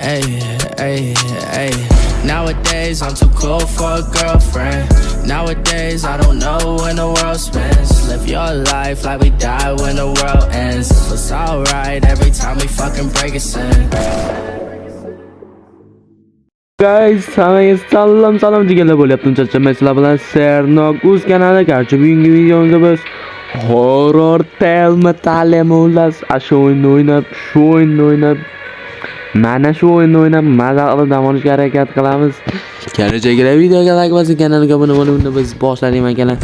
Ay, ay, ay. Nowadays I'm too cool for a girlfriend. Nowadays I don't know when the world spins. Live your life like we die when the world ends. It's alright every time we fucking break a sin. Guys, salom deganlar bo'lyapti. Uncha men sizlar bilan Sernok o'z kanali garchi bugungi videomizda biz horror tale ta'limlas shu o'yinni o'ynab mana shu o'yinni o'ynab maza qilib dam olishga harakat qilamiz. Kelajakda videoga like bosing, kanalga obuna bo'lib biz boshladik akalar.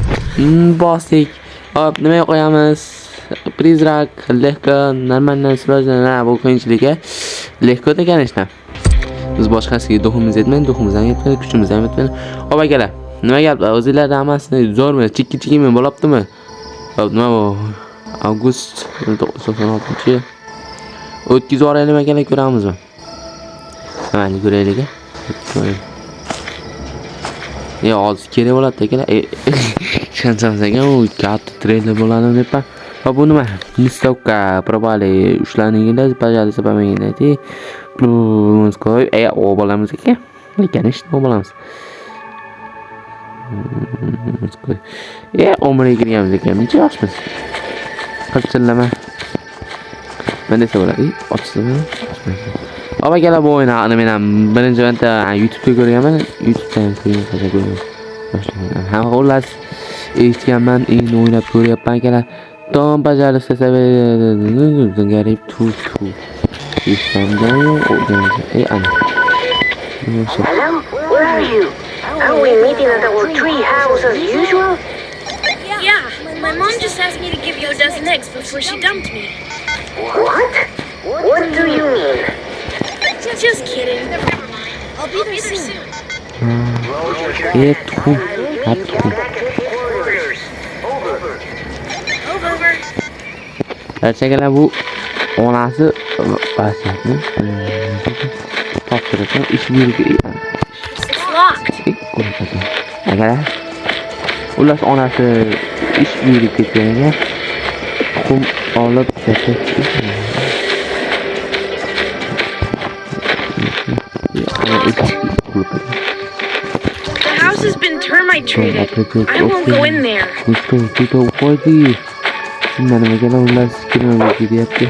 Bosdik. Hop, nima qo'yamiz? Prizrak, lehko, normalniy srojna, bu qiyinchiligi. Lehko degan ishlar. Biz boshqasiga duximiz yetmaydi, duximizdan yetmaydi, kuchimizdan yetmaydi. Hop akalar, nima gap? O'zingizlar hammasi zo'rmi? Chikki-chikkimi bo'libdimi? Hop, nima bu? Avgust 1996-yil. O'tkazib oraylik akalar, ko'ramizmi? Mana ko'raylik. Hozir kerak bo'ladi akalar. Ishonsangiz ekan, u katta treyler bo'ladi deb. Va bu nima? Nistavka probali ushlaninglar, bajarsa bo'lmaydi. Pluskoy, o bo'lamiz ekan. Lekin ish nima bo'lamiz? Pluskoy. Umrga kirganmiz ekan. Necha yoshmiz? Qirchillama. Men esa bo'ladi. Ochsam. Aba akalar, bu o'yinni men ham birinchi marta YouTube'da ko'rganman. YouTube'dan ko'rgan. Ha, xullas eshitganman, endi o'ynab ko'ryapman akalar. Tom bajarsa sabab garib tu. Hello? Where are you? Are we meeting at our tree house as usual? Yeah, my mom just asked me to give you a dozen eggs before she dumped me. What? What do you mean? Just kidding. Never mind. I'll be there soon. Over. Gerçekten bu onası bahsetme. Topçuruktan iş birlikte. It's locked. Arkadaşlar. Ulas onası iş birlikte gittiğinde kum alıp çekti. The house has been termite treated. I won't go in there. Kustu koydu. Mana gala ular sikirma gidyapti.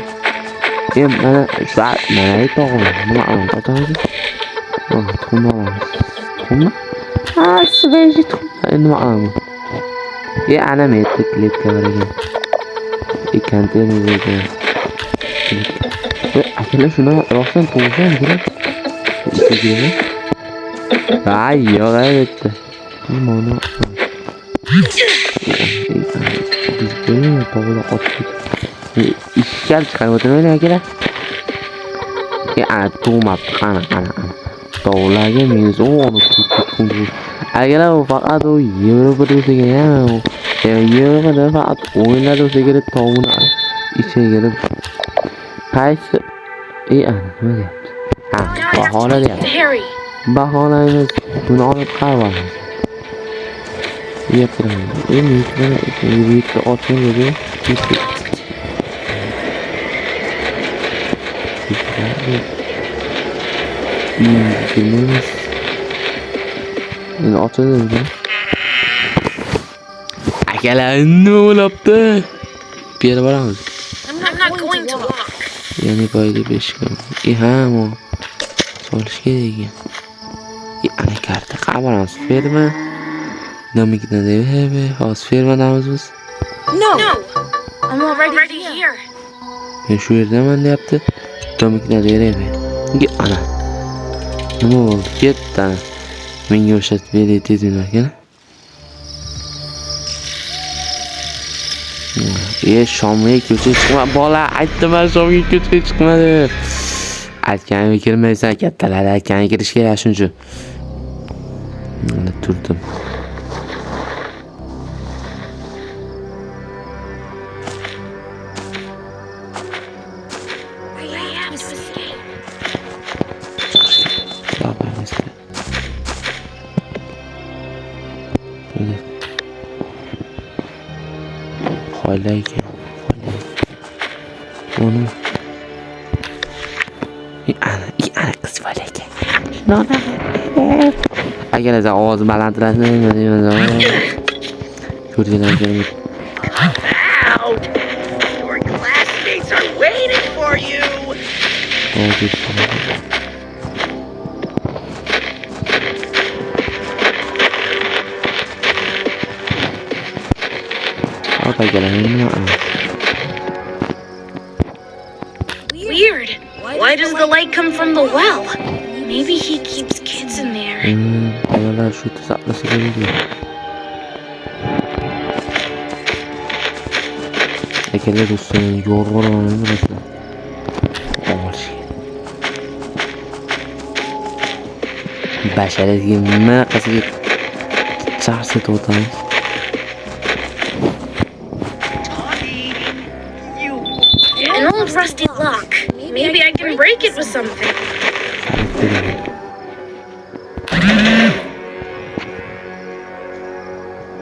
Mana shu mana to'g'ri. Nima qilamiz? Tuxum olamiz. Tuxummi? Sveji tuxum. Nima qilamiz? Ana metda klitka bor ekan. Konteyner ekan. Akalar shuni rostdan to'g'ri kerak. Ay, yo'q aytdi. Mana to'g'ri ochib. İşgal çıkarmadın öyle akalar. Ana tuğmaptı. Ana. Doğularga meniz onu tuttu. Akalar o fakat o Yevropa dövse ya. Yevropada fakat oyunlar dövse gerek toğuna içe gelip. Qaysi? Ana nima deyapti? Ha, bahona deyapti. Bahonaimiz buni olib qaraymiz. Yaptırmayın. Büyükte otun gibi. Bilmemiz. Yine otun gibi. Akalar ne olaptı? Bir yere varamız. I'm not going to walk. Yani böyle bir şey. Ha o. Sonuç gereği. Ana karta kameramız firma. Namikna deve house firma namazımız. No. I'm already here. Ben şu yerden ne yaptı? Namikna deve. Git ana. Ne oldu? Git ana. Ben yoşat böyle dedin arkadaşlar. Şamlıya kötü çıkma. Bola aytdim ben Şamlıya kötü çıkmadı. Aytganimga kirmaysan kattalar, aytganiga kirish kerak shuncha. Mana turdim. Xo'layken. Onu ana Festival ekan. Agar o'zi ovozni balandtirasizmi, nima deyman. Ko'rganlaringiz Out! Your classmates are waiting for you! Weird. Why does the light come from the well? Maybe he keeps kids in there. Bolalar shu saqlasa bo'ladi. Akalar ustidan yo'g'ironi bilasizlar. Basharasiga nima qasiga charsitib o'tamiz. An old rusty lock. Maybe I can break it with something.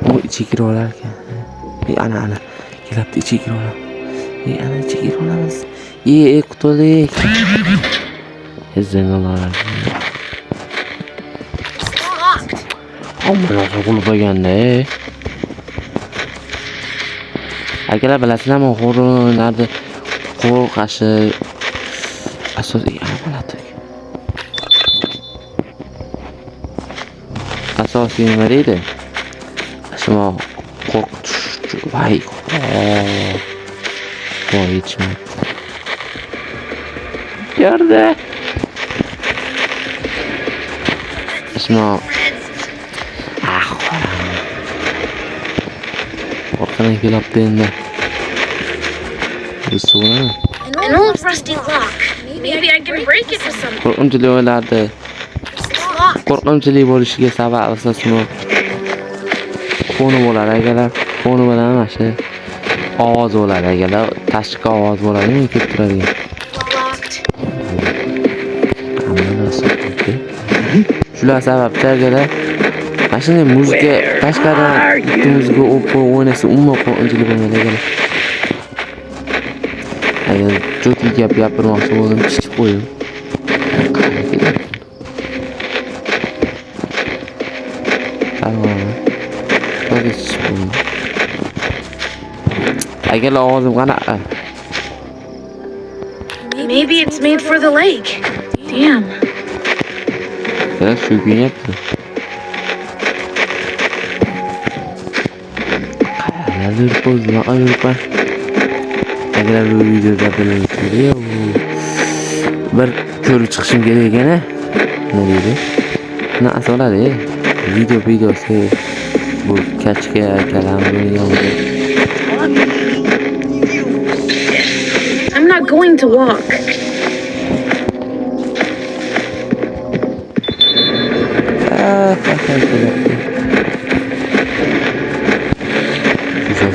Bu ichiga kiraverar ekan. Ana. Kelibdi ichiga kiraveramiz. Ana ichiga kiraveramiz. Qutulik. Zanglar. Ammo qulib qo'yganda. Akalar bilasizlarmi, xo'ronlarda qo'rqashi asosiy bo'ladi. Asosiy nima deydi? Shuna qo'rqitish, voy. Voy yetishmadi. Yerda. Shuna Orqadan kelibdi endi. An old rusty lock. Maybe I can break it with something. Qo'rqinchli o'ylardi. Qo'rqinchli bo'lishiga sabab asosimi foni bo'ladi akalar. Foni bilan mana shu ovoz bo'ladi akalar. Tashqi ovoz bo'ladi, kelib turadigan. Shular sababli akalar. Mana shunday muzika tashqaridan muzika o'ynasa umuman qo'rqinchli bo'lmaydi akalar. Agar jotli gap gapirmoqchi bo'ldim, chiqib qo'ydim. Agar ovozim qanaqa? Maybe it's made for the lake. Damn. Teraz shu kunyapti. Qayerdir pozma ayolpa. Agar bu videoda bilinsa, bir ko'rib chiqishim kerak ekan-a. Nima deydi? Nima asoladi? Videosi bu kachka kalamni yonida. I'm not going to walk.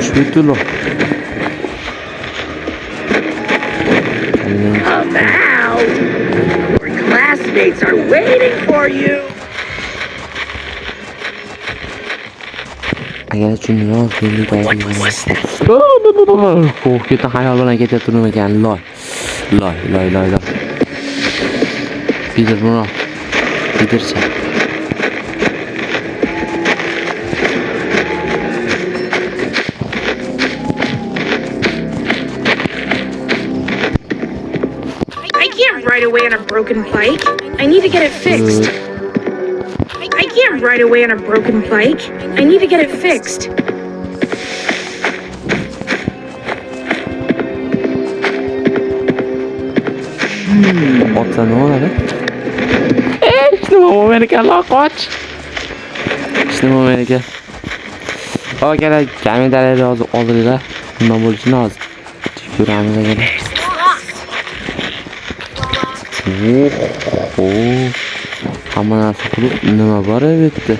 Şutulo. About! Your classmates are waiting for you! Agar tushungan keling qaysi. Oh, keta hayol bilan ketyapti nima ekan? Loy. Peter buni. Petercha. Ride away on a broken bike. I need to get it fixed. I can't ride away on a broken bike. I need to get it fixed. Otsa ne oldu? İşte bu Amerika koç. İşte bu Amerika. O gene gemide de oldular. Bundan bu için az. Tükürağımıza gene. Ama nasıl kurup nima var etti.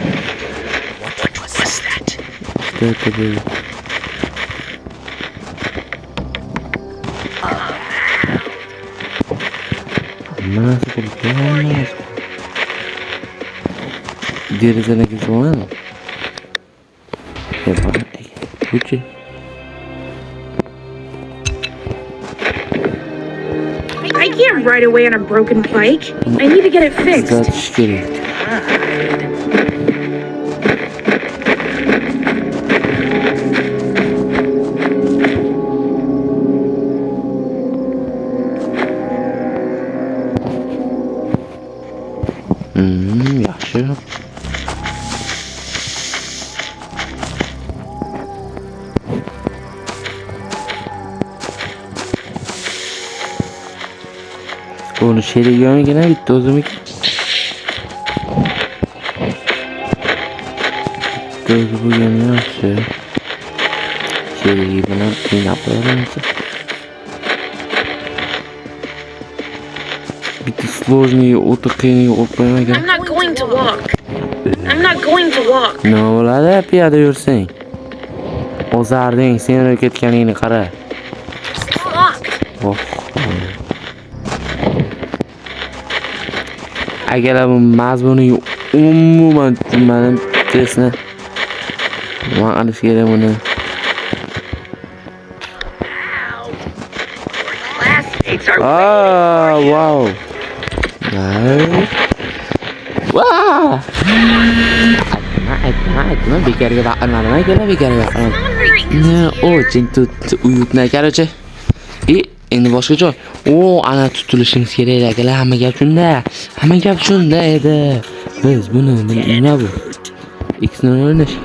İşte tabii. Ama nasıl kurup ya? Derizene kimse var mı? Yapalım. Gucci. I can't can't ride away on a broken bike. I need to get it fixed. Tuzatish kerak. Yaxshi. Buni sherigimgina bitta o'zimniki. Bitta o'zi bo'lgani yaxshi. Sherigi bilan qiynab qo'yamiz. Bitta sложный o'ta qiyinga olib qo'ymagan. I'm not going to walk. I'm not going to walk. Nima bo'ladi piyoda yursang? O'zarding sen olib ketganingni qara. It's locked. Oh. Agar bu mazmuniga umuman tushunmadim, testni nima qilish kerak buni? Classmates are Wow. Wow. Aytma, bekarga baqirmadim, kelar bekarga baqirmadim. Ne, очень тут уютно, короче. И endi boshqa joy. Ana tutilishimiz kerak akalar, hamma gap shunda. Hamma gap shunda edi. Biz buni nima bu? X-ni o'rnash.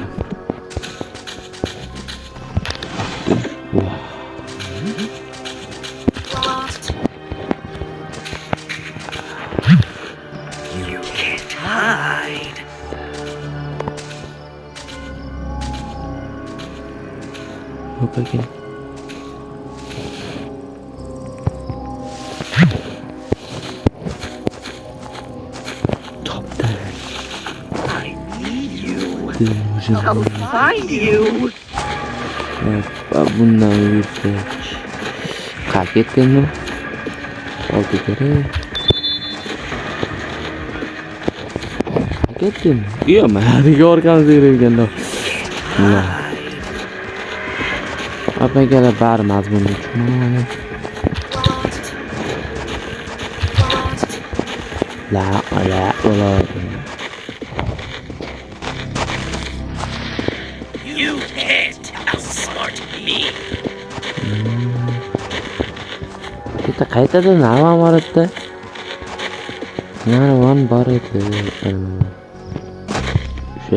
You can't hide. Hop again. I'll find you. Bundan yursak. Qayerga ketdingmi? Oldi kerak. Ketdim. Yo, menga orqamda yurganda. Apagalar bar mazmunni tushunmadim. La. You can't outsmart me. Bitta qaytadi, nima bor edi? Nima bor edi? Shu.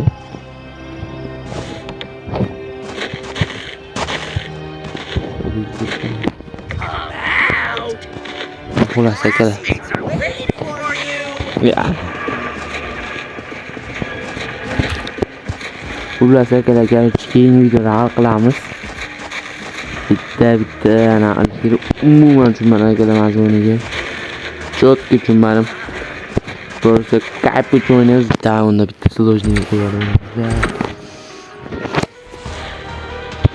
Xullas akalar. Classmates are waiting for you. Ya. Xullas akalar, keyingi videoda hal qilamiz. Bitta ana alkir umuman tushunmadim akalar mazmuniga. Chotki tushunmadim. Просто кайф o'ynaymiz. Da unda bitta сложный qo'yadim.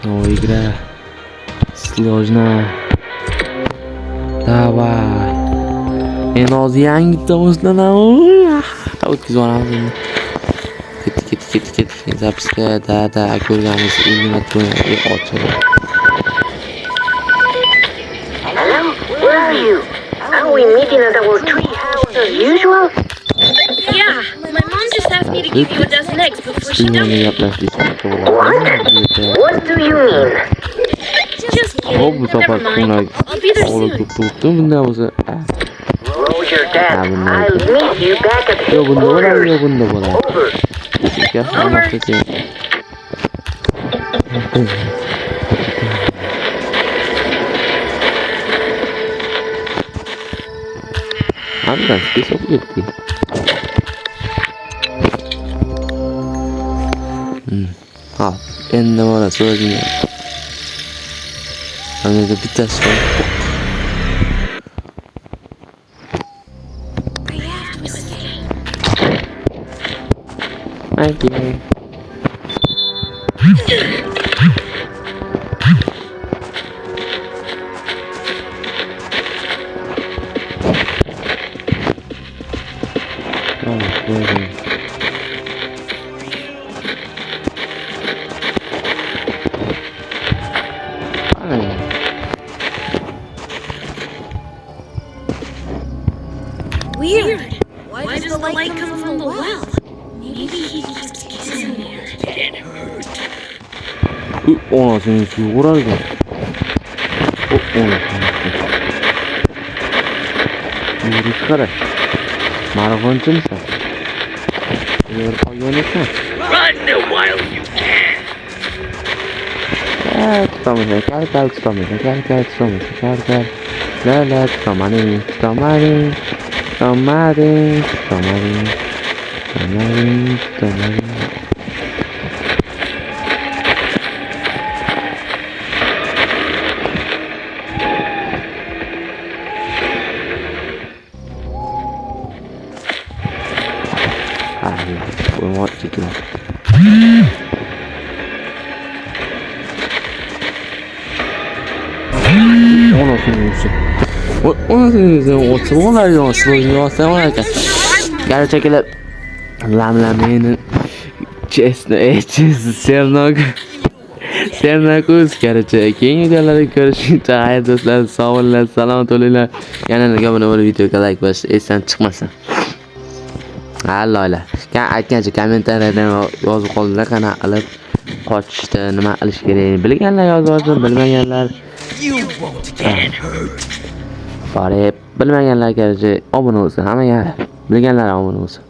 No, игра сложная. Давай. Endi hozir yangi to'g'risdan o'tkazib olamiz endi. Ket. Zapiska da ko'rganmiz 50 marta ochadi. Hello? Where are you? Are we meeting at our tree house as usual? Yeah, my mom just asked me to give you a dozen eggs before she Bunga dumped. gaplashishni What? What do you mean? Just Hop, bu kidding. safar Never mind. shunday I'll be there olib soon. turibdi. Bunday bo'lsa, Roger that. I'll meet you back at yo bunda bo'ladi, headquarters. yo bunda bo'ladi. Over. Bizga hammasi teng. Andan spesok ketdi. Ha, endi mana so'zini. Ana bittasi bor. Thank you. Why does the light come from the well? Maybe he keeps kids in there. Onasını yuğurar ya. Onasını. Yürü çıkara. Marafoncu musun? Yürü koyuyorsun. Run while you can. Tutamayın. Gel tutamayın. Gel tutamayın. Gel. Tutamayın. What to do? Gerçekten lamlaminin Sernok o'zgarchi. Keyingi videolarda ko'rishguncha xayr do'stlar, sog' bo'linglar, salomat bo'linglar. Yana obuna bo'lib videoga like bosish esdan chiqmasin. Alloylar. Aytgancha kommentariyada yozib qolinglar, qana qilib qochishda nima qilish kerakligini bilganlar yozib olsin, bilmaganlar borib bilmaganlarga obuna bo'lsin. Hammaga bilganlar obuna bo'lsin.